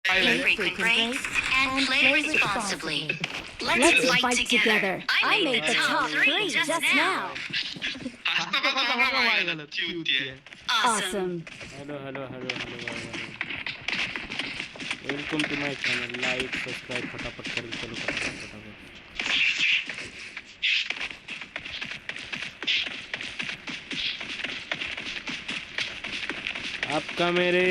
frequent breaks and play responsibly. Let's fight together. I made the top 3 just now. Awesome. Hello. Welcome to my channel. Like, subscribe, फटाफट करें चलो फटाफट. आपका मेरे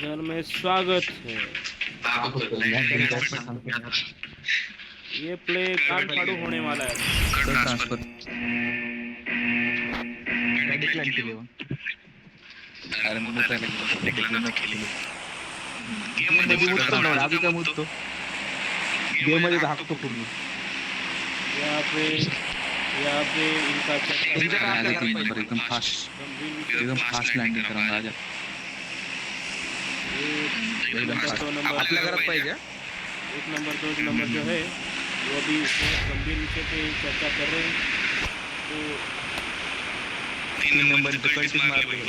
घर में स्वागत है. ये प्ले कार्ड चालू होने वाला है. ट्रांसफर अरे मुझे डिक्लाइन केली गेम मध्ये आधी का मुद्दो गेम मध्ये धाकतो पूर्ण यहाँ पे इनका नंबर एकदम फास्ट लँडिंग करा राजा. आपल्या घरात पाहिजे. एक नंबर 2 नंबर जो है वो अभी गंभीर विषय पे चर्चा कर रहे हैं. तो 3 नंबर डिफेंस मार रहे हैं.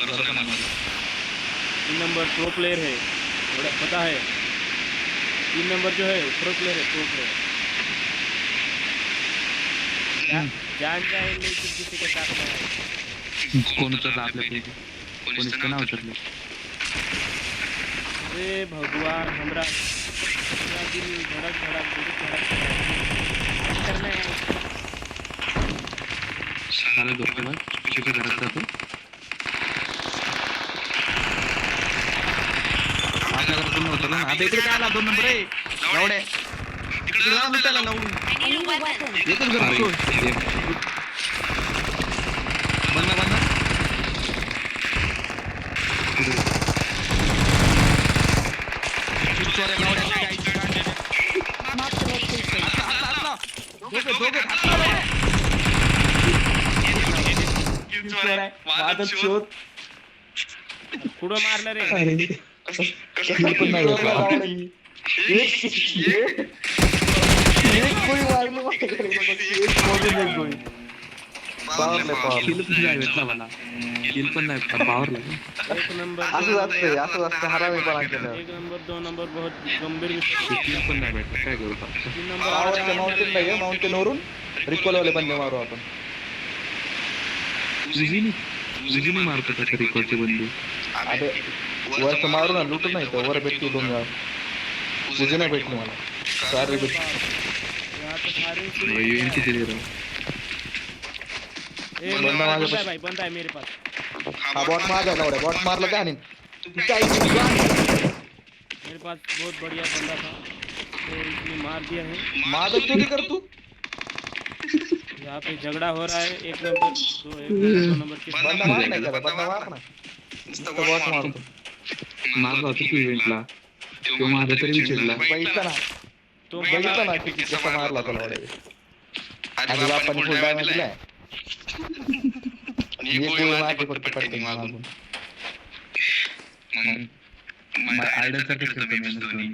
3 नंबर प्रो प्लेयर है, पता है. 3 नंबर जो है प्रो प्लेयर है. जान जाए लेकिन किसी के साथ में कोण तर आपल्या कोणीच नाव उचलले. अरे भगवान हमरा दिल धड़क करना है. साले दोस्त भाई किसी घरात जातो. आपल्या घरात कोण होतं ना. आता इकडे काय आला 2 नंबर आहे एवढे तिकडे जाऊन त्याला लावून एकच घर बंद कुठं मारलं रे. एक नंबर 2 नंबर बहुत गंभीर विषय. पण नाही भेटत काय करू. 3 नंबर माउंटेन वरून रिकॉल वाले बंदे मारू आपण. उजनी मारतो का रिकॉलचे बंदे. अरे वर मारू ना लुटू नाही तर वर भेटतो 2 वेळा. तुझे नाही भेटले मला. सारे भेट यहाँ पे सारे यूएनसी दे रहा हूं. बंदा है मेरे पास. हा बॉट मार जाएगा. बॉट मारला का नहीं मेरे पास बहुत बढ़िया बंदा था तो इसने मार दिया है. मार क्यों कर तू. यहाँ पे झगड़ा हो रहा है. 1 नंबर 2 नंबर के बंदा मार नाही करा. बंदा मार ना नुसतं बॉट मारतो. मारला होता की इव्हेंटला तो माझा तरी विचारला बघितला ना किती कसा मारला त्याला. आधी आपण फुल डॅमेज दिलाय. ये गोळी मारते फक्त पडते मागून. मग आयडलसाठी खेळतो मी धोनी.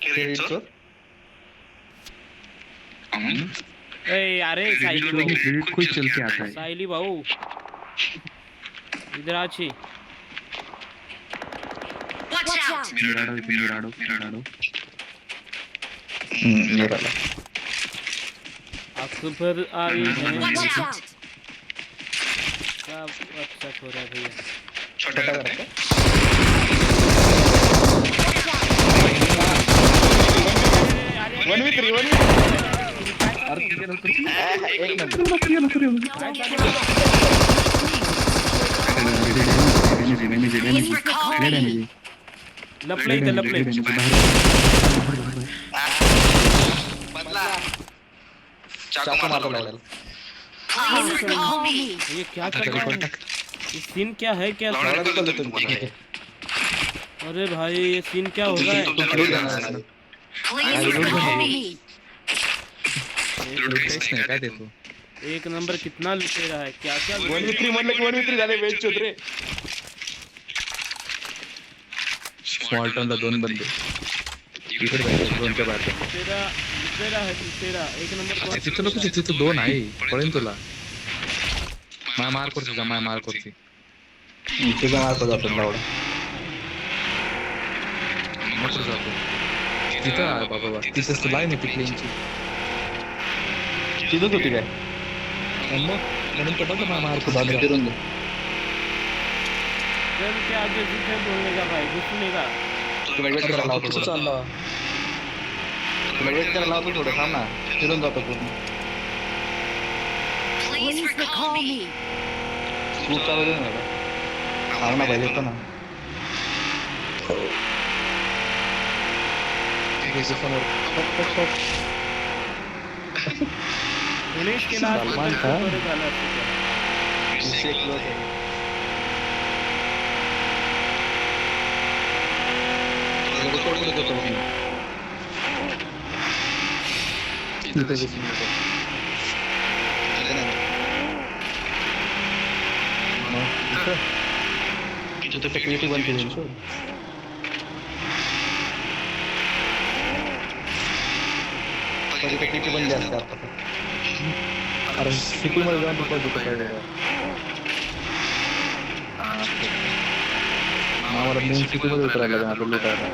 क्रेडिटचं अरे साइली भाऊ कोई चल के आता है. साइली भाऊ इधर आछी. मिराडो अकबर आई है. Watch out. क्या अच्छा हो रहा है भैया. छोटा करता 1v3 एक नंबर. लपले चाकू मारला लागला. ये क्या कर रहा है. ये सीन क्या है. क्या अरे भाई ये सीन क्या हो रहा है. काय देतो. 1 नंबर कितना लुटे रहा है. क्या 1v3 म्हणलं की 1v3 झाले. वेच चोदरे स्मॉल्टनला 2 बंदे इकडे बाहेर 2च्या बाहेर. तेरा है तेरा 1 नंबर. तिथं नको. तिथं 2 आहे पळेन तुला. मार करतो जा मार करतो तुझा मार्क जातो लावडा नको जातो तिथं आहे बाबा तिथंच लाईन आहे पिकलेंची तिथंच होती काय मग म्हणून तर बघ मार्क झाला फिरून दे चल के आगे जिथे बोलने का भाई घुसने का तुला वेट करायला लावतो कसं थोडं. चालला तुला वेट करायला लावतो थोडं थांब ना फिरून जातो पूर्ण Please recall me. तू चालू दे ना आता. थांब ना पाहिजे येतो ना समोर फिनिश केला असतं सलमान तर खान. बरं झालं असतं त्याला. विषय close आहे. तुला record मध्ये देतो मी. तिथं दे ना. मग इथं security बंद केली ना. पहिली security बंद असते आता. अरे सिटी मध्ये जाऊन तिकडे दुखत आहे आम्हाला मेन सिटी मध्ये उतरायला लागेल आपलं लुटायला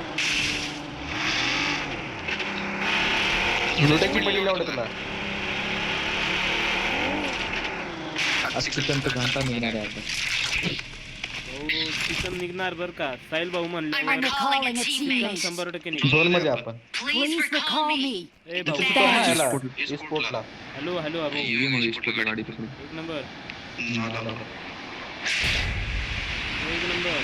लुटायची पडली लावडं तुला आज चिकन तर घंटा निघणार आहे आता हो चिकन निघणार बरं का साहिल भाऊ I'm म्हणलं recalling a teammate. 100% निघणार. झोन मध्ये आपण Please recall me. ए भाऊ तिथं पण आहे याला, e-sportला. हॅलो हॅलो अबू ये मग स्पोर्टला गाडी पकडून एक नंबर आला. एक नंबर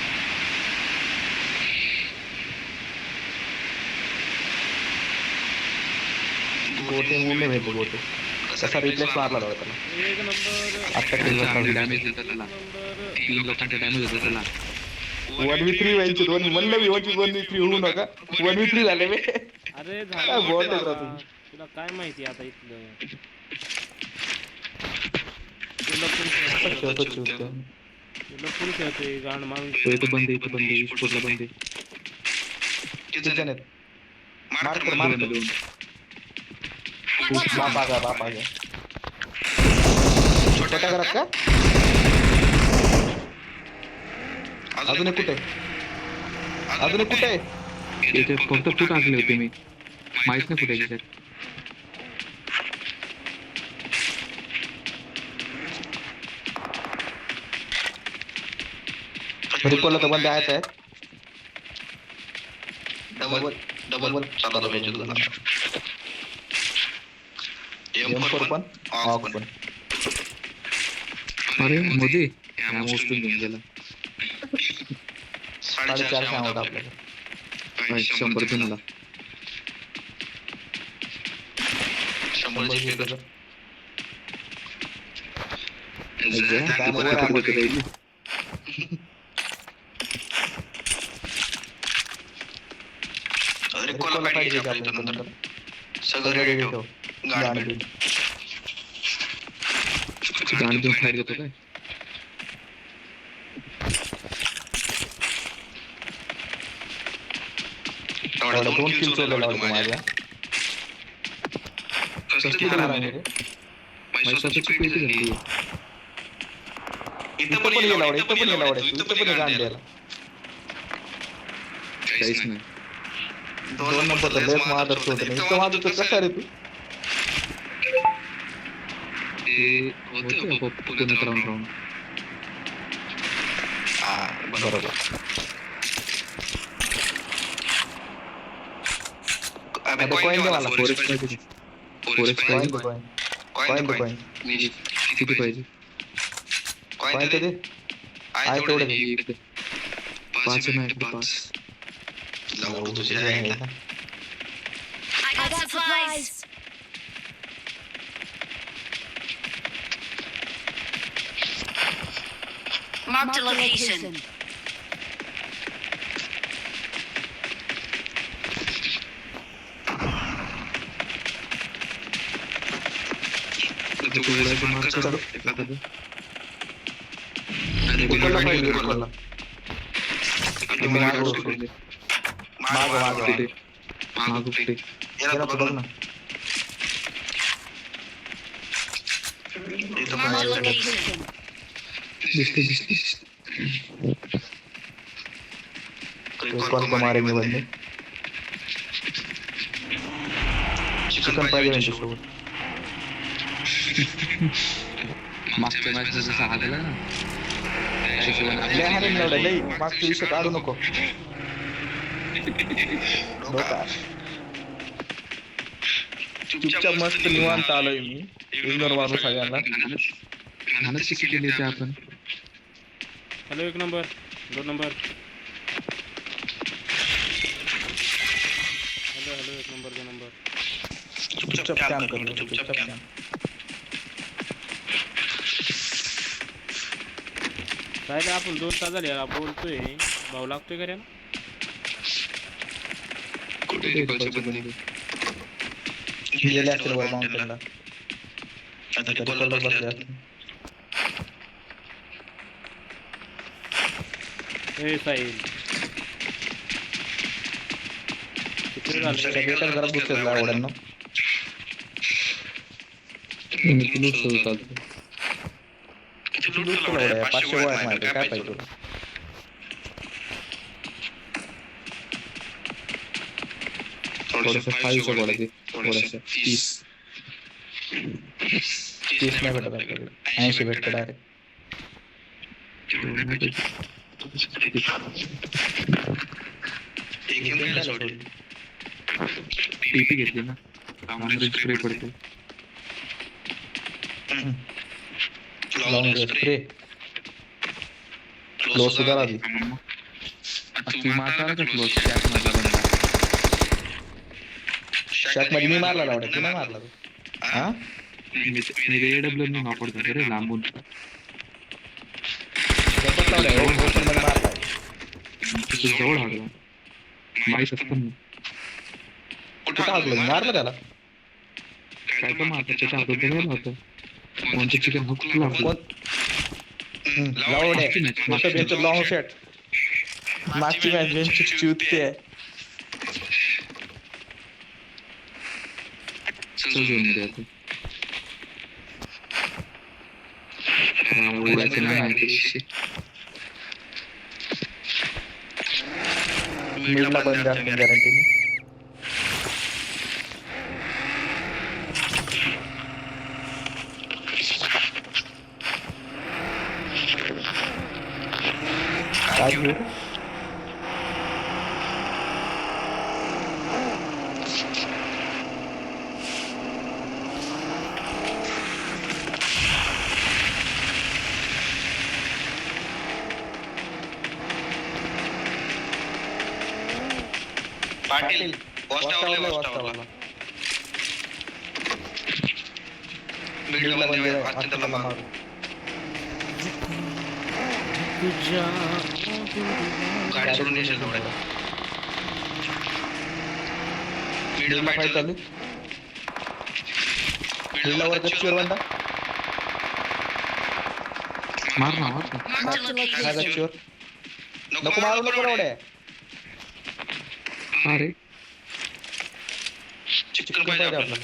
गोटे मुंबई भेटले गोटे कसा रिप्लेस मारला होता त्याला एक नंबर आता केलं चांगली डॅमेज देतात त्याला नंबर 3 लोकांचा डॅमेज होतो त्याला 1v3 व्हायचे दोन म्हणलं मी 1v3 होऊ नका 1v3 झाले मी अरे काय झालं बोलतोय बाबा. राव तुम्ही? तुला काय माहिती आता इथलं तुला पण खेळतोय. शोधत शोधतो तुला पण खेळतोय गाण मारून तो बंद स्पोर्टला बंद किती जण आहेत मार कर मार कर बाप आ गया छोट्या घरात का अजून एक कुठे अजून एक कुठे याच्यात फक्त फूट टाकले होते मी माहित नाही कुठे त्याच्यात रिकॉलला तर बंद आहे डबल डबल चालला पाहिजे तुला M4 पण ऑफ पण अरे मोदी या मोस्टून घेऊन गेला 450 होता आपल्याला 100 दे मला 100 घेतो रिकॉलला पाहिजे आपल्या इथं नंतर सगळं रेडी ठेव गाडी गाडी घेऊन फायर देतो काय एवढा 2 किल चोरले लावले माझ्या कसली खराब आहे रे माझी स्वतःची पेटी झाली इथं पण ये लावडे इथं पण ये लावडे इथं पण गाण द्यायला काहीच नाही 2 नंबर तर लेस मादर होतं इथं माझं तर कसा रे तू ते होते पुण्यात राहून बरोबर अबे कॉइन दे मला फॉरेस्ट पाहिजे फॉरेस्ट कॉइन पाहिजे कॉइन कॉइन किती पाहिजे कॉइन ते दे आहे तेवढे दे. एक दे. 5 नाही 5 लावडू तुझे आहे ना I got supplies. Marked a location. रिकॉलला पाहिजे रिकॉलला माग माग याला बघ ना इथं पण Marked a आहे. location. दिसते कॉल को मारेंगे बंदे. चिकन पाहिजे यांच्यासोबत. मागच्या मॅच जसं हागला ना त्या हिशोबाने लय हाणून लावलं लय. मागचा विषय काढू नको. डोका. चुपचाप मस्त निवांत आलोय मी. इग्नोर मारू सगळ्यांना. घाणच केली होती आपण. Hello 1 number 2 number. Hello 1 number 2 number. चुपचाप काम करू. चुपचाप काम. साहेब आपण 2 तास झाले यार बोलतोय. भाऊ लागतोय का रे? कुठे रिकॉलचे बंदे गेले असतील वर माउंटेनला. आता रिकॉलला बसले असतील. ए साहिल किती झाले? सगळीकडे जरा घुसलेलं आवडांना. किती लूट केलं एवढ्या? 500 गोळ्या आहेत माझ्याकडे. काय पाहिजे तुला? थोडंसं 500 गोळ्या दे. थोडंसं 30 नाही भेटत आपल्याकडे. 80 भेटतं डायरेक्ट. टीपी घेतली ना स्प्रे पडते. लॉंग स्प्रे क्लोज सुद्धा आधी. तू मारता का क्लोज शॅक मधला बंदा? शॅक मध्ये मी मारला लावडा. तू नाही मारला. हा मी AW ने वापरतो रे लांबून. सोबत लावलाय. ओपन मध्ये मारलाय. तुझं जवळ हागला माहीत असतं ना. कुठं हागलो? मारलं त्याला. काय तर मारतं त्याच्या हातात गेलं होतं. कोणतं चिकन हुक लागलं. लावडे मोठं बेंच लॉंग शॉट. मागची मॅच बेंच चुकते. झोन मध्ये आता उडायचं नाही. मिडला बंद असते गॅरंटीने. काय घेऊ? पाटील वास्तावला. मिडला बंद आहे. आजच्याला मारू. गाडी सोडून येशील थोड्या. मिडला फाईट चालू. मिडला वर गच्चीवर बंदा. मार ना गच्चीवर. नको मारू नको एवढे. अरे चिकन पाहिजे आपल्याला.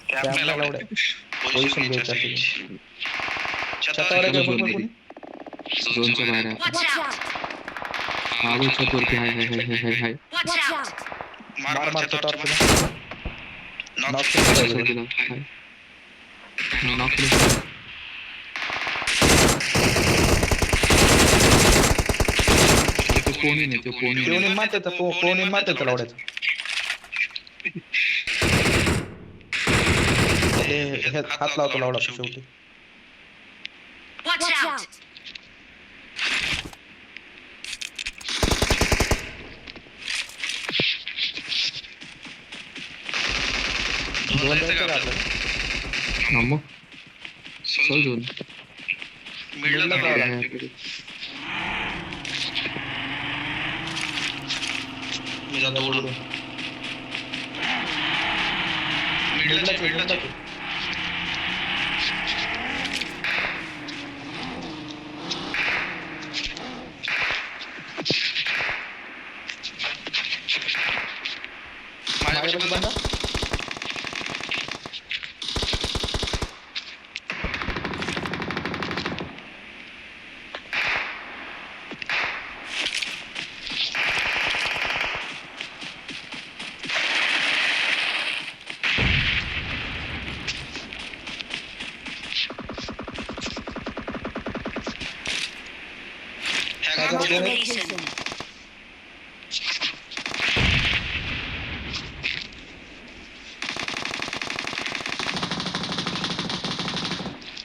कॅम्पला लावडे. पोझिशन घ्यायची असेल. छतावर आहे का बरोबर कोणी? झोनच्या बाहेर आहे. Watch out! आवाज छतवरती हाय. Watch out! मार छतावर पुन्हा. नॉक दिला हाय. नॉक केलं. कोणी नाही तो कोणी मारते लावड्याचं. हात लावतो लावडा शेवटी. Watch out! दोन द्यायचं का आपल्याला? मग चल झोन मिडला लावला. मी जातो उडून. मिडला माझ्याकडे बंदा. Marked a दोन location.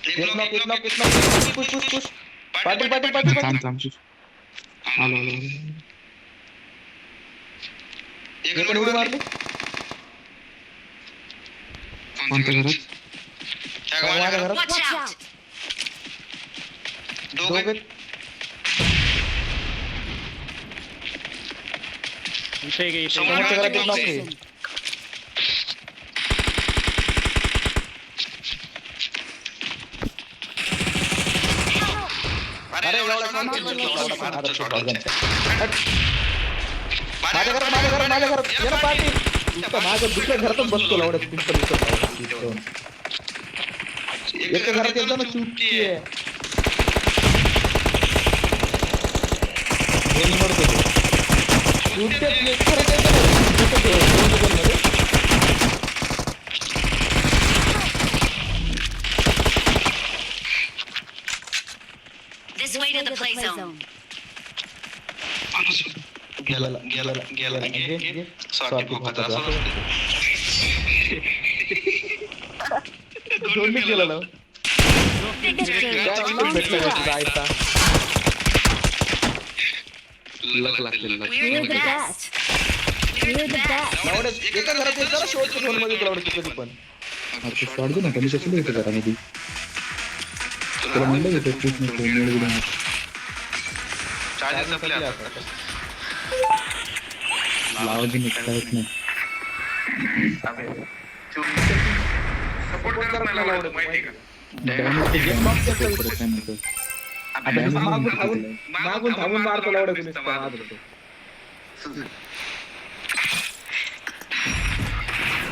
एक नॉक पुश पाटील थांब थांब आलो आलो एक उडी मारली कोणत्या घरात माझ्या घरात Watch out! दोघे इथे घे, इथे समोरच्या घरात एक नॉक आहे अरे एवढा Marked a location. माझ्या घरात येणं पाटील नुसतं माझं दुसऱ्या घरातच बसतो लावड्यात पिंपल एका घरात येतो ना चुटकी आहे दोन्ही मरतो तो. चुटक्यात एक घरात येतो ना, तिथं ते दोन दोघांमध्ये. This way to the play zone. गेला घे स्वाती भोकाचा असं दोन्ही गेला ना Victory काय भेटलं belongs to तुझा us. आयता लक लागते लक We're the best. We're the best. लावड्यात एका घरात येतो ना शेवटच्या झोन मध्ये लावड्यात कधी पण अरे शॉट दे ना कमी कशाला येतं घरामध्ये तुला म्हणलं येतं खूप नको मिळवून चार्जेस संपले आता लावायची निघता येत नाही सपोर्ट करत नाही लावड्यात माहिती का मागून थांबून मारतो लावड्यात नुसतं मारत होतो.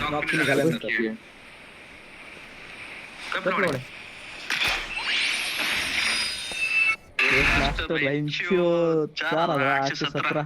Knock किती झाल्यानंतर. कप लावड्या. Master line show 4817